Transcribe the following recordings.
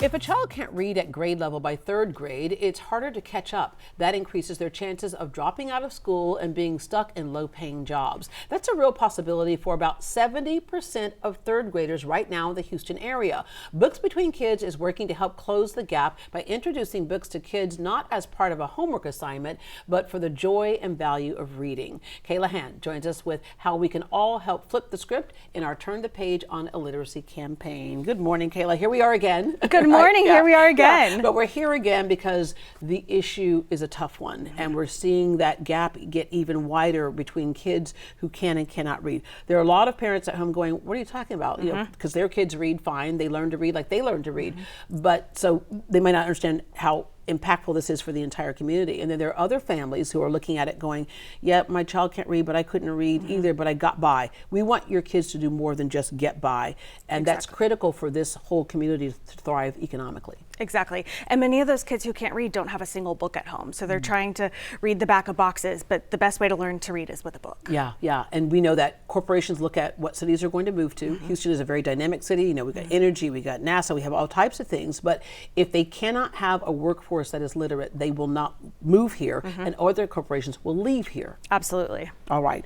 If a child can't read at grade level by third grade, it's harder to catch up. That increases their chances of dropping out of school and being stuck in low-paying jobs. That's a real possibility for about 70% of third graders right now in the Houston area. Books Between Kids is working to help close the gap by introducing books to kids not as part of a homework assignment, but for the joy and value of reading. Kayla Hand joins us with how we can all help flip the script in our Turn the Page on Illiteracy campaign. Good morning, Kayla. Here we are again. Good morning. Here we are again. Yeah. But we're here again because the issue is a tough one, and we're seeing that gap get even wider between kids who can and cannot read. There are a lot of parents at home going, "What are you talking about?" You know, because their kids read fine, they learn to read like they learn to read, but so they might not understand how impactful this is for the entire community. And then there are other families who are looking at it going, yeah, my child can't read, but I couldn't read either, but I got by. We want your kids to do more than just get by. And that's critical for this whole community to thrive economically. Exactly. And many of those kids who can't read don't have a single book at home. So they're trying to read the back of boxes, but the best way to learn to read is with a book. Yeah, yeah. And we know that corporations look at what cities are going to move to. Houston is a very dynamic city. You know, we've got energy, we got NASA, we have all types of things. But if they cannot have a workforce that is literate, they will not move here, and other corporations will leave here. Absolutely. All right.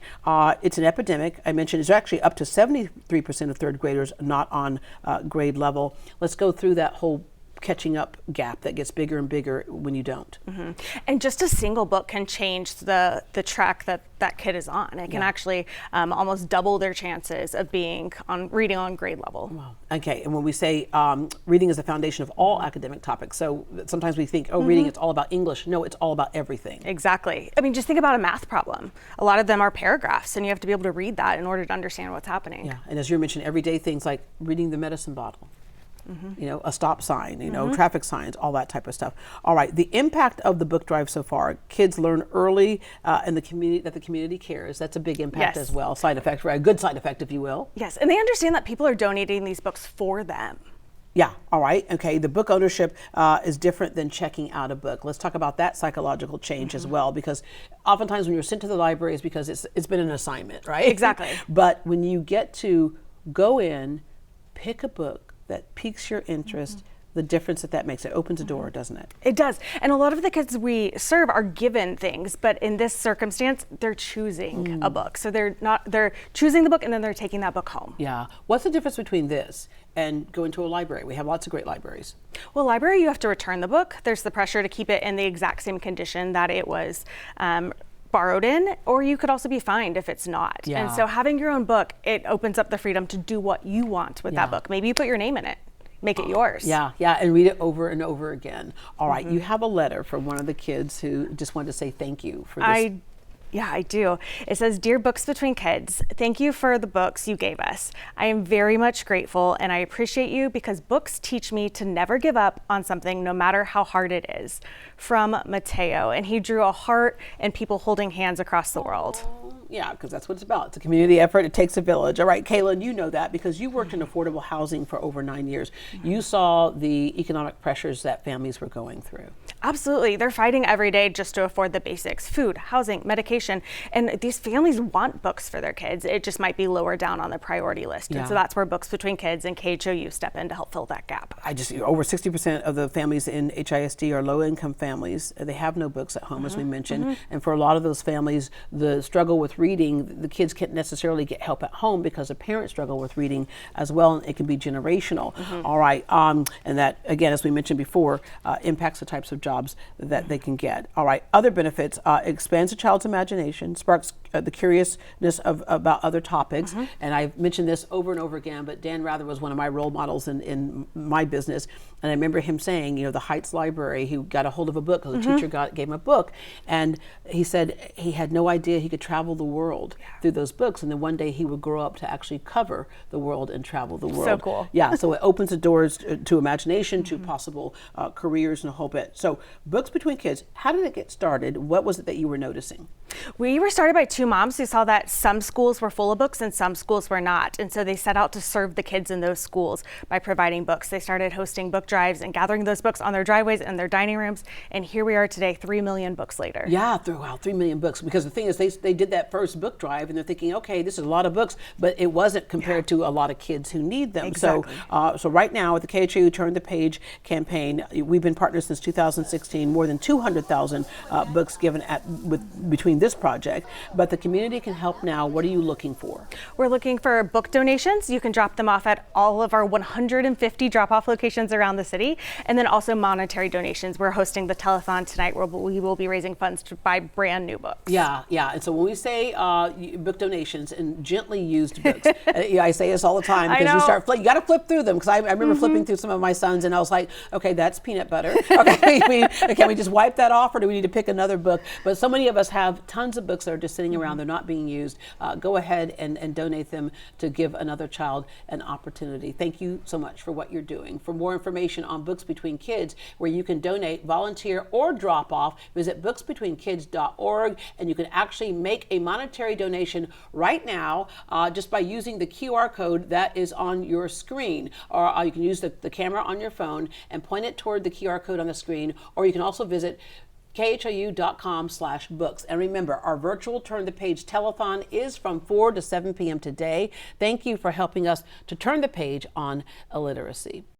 It's an epidemic. I mentioned it's actually up to 73% of third graders not on grade level. Let's go through that whole catching up gap that gets bigger and bigger when you don't. And just a single book can change the track that kid is on. It can actually almost double their chances of being reading on grade level. Wow. Okay, and when we say reading is the foundation of all academic topics, so sometimes we think, oh, reading, it's all about English. No, it's all about everything. Exactly. I mean, just think about a math problem. A lot of them are paragraphs, and you have to be able to read that in order to understand what's happening. Yeah, and as you mentioned, everyday things like reading the medicine bottle. You know, a stop sign, you know, traffic signs, all that type of stuff. All right, the impact of the book drive so far, kids learn early in the community that the community cares. That's a big impact as well, side effect, right? A good side effect, if you will. Yes, and they understand that people are donating these books for them. Yeah, all right, okay. The book ownership is different than checking out a book. Let's talk about that psychological change as well, because oftentimes when you're sent to the library, it's because it's been an assignment, right? Exactly. But when you get to go in, pick a book that piques your interest, the difference that makes, it opens a door, doesn't it? It does. And a lot of the kids we serve are given things, but in this circumstance, they're choosing a book. So they're choosing the book and then they're taking that book home. Yeah. What's the difference between this and going to a library? We have lots of great libraries. Well, library, you have to return the book. There's the pressure to keep it in the exact same condition that it was borrowed in, or you could also be fined if it's not. And so having your own book, it opens up the freedom to do what you want with that book. Maybe you put your name in it, make it yours. Yeah, and read it over and over again. All right, you have a letter from one of the kids who just wanted to say thank you for this. Yeah, I do. It says, "Dear Books Between Kids, thank you for the books you gave us. I am very much grateful and I appreciate you because books teach me to never give up on something no matter how hard it is." From Mateo. And he drew a heart and people holding hands across the world. Yeah, because that's what it's about. It's a community effort. It takes a village. All right, Kayla, and you know that because you worked in affordable housing for over 9 years. You saw the economic pressures that families were going through. Absolutely. They're fighting every day just to afford the basics: food, housing, medication. And these families want books for their kids. It just might be lower down on the priority list. And so that's where Books Between Kids and KHOU step in to help fill that gap. Over 60% of the families in HISD are low-income families. They have no books at home, as we mentioned. And for a lot of those families, the struggle with reading, the kids can't necessarily get help at home because the parents struggle with reading as well, and it can be generational. All right, and that, again, as we mentioned before, impacts the types of jobs that they can get. All right, other benefits: expands a child's imagination, sparks the curiousness about other topics. And I've mentioned this over and over again, but Dan Rather was one of my role models in my business. And I remember him saying, you know, the Heights Library, he got a hold of a book because a teacher gave him a book. And he said he had no idea he could travel the world through those books. And then one day he would grow up to actually cover the world and travel the world. So cool. Yeah, so it opens the doors to imagination, to possible careers and a whole bit. So So Books Between Kids, how did it get started? What was it that you were noticing? We were started by two moms who saw that some schools were full of books and some schools were not. And so they set out to serve the kids in those schools by providing books. They started hosting book drives and gathering those books on their driveways and their dining rooms. And here we are today, 3 million books later. Yeah, wow, 3 million books. Because the thing is, they did that first book drive and they're thinking, okay, this is a lot of books, but it wasn't compared to a lot of kids who need them. Exactly. So right now with the KHAU Turn the Page campaign, we've been partners since 2016, more than 200,000 books given between this project. But the community can help now. What are you looking for? We're looking for book donations. You can drop them off at all of our 150 drop-off locations around the city, and then also monetary donations. We're hosting the telethon tonight where we will be raising funds to buy brand new books. Yeah. And so when we say book donations and gently used books, I say this all the time because you got to flip through them, because I remember flipping through some of my sons and I was like, okay, that's peanut butter. Okay, can we just wipe that off, or do we need to pick another book? But so many of us have tons of books that are just sitting around, they're not being used. Go ahead and donate them to give another child an opportunity. Thank you so much for what you're doing. For more information on Books Between Kids, where you can donate, volunteer, or drop off, visit booksbetweenkids.org, and you can actually make a monetary donation right now just by using the QR code that is on your screen. Or you can use the camera on your phone and point it toward the QR code on the screen, or you can also visit khou.com/books. And remember, our virtual Turn the Page telethon is from 4 to 7 p.m. today. Thank you for helping us to turn the page on illiteracy.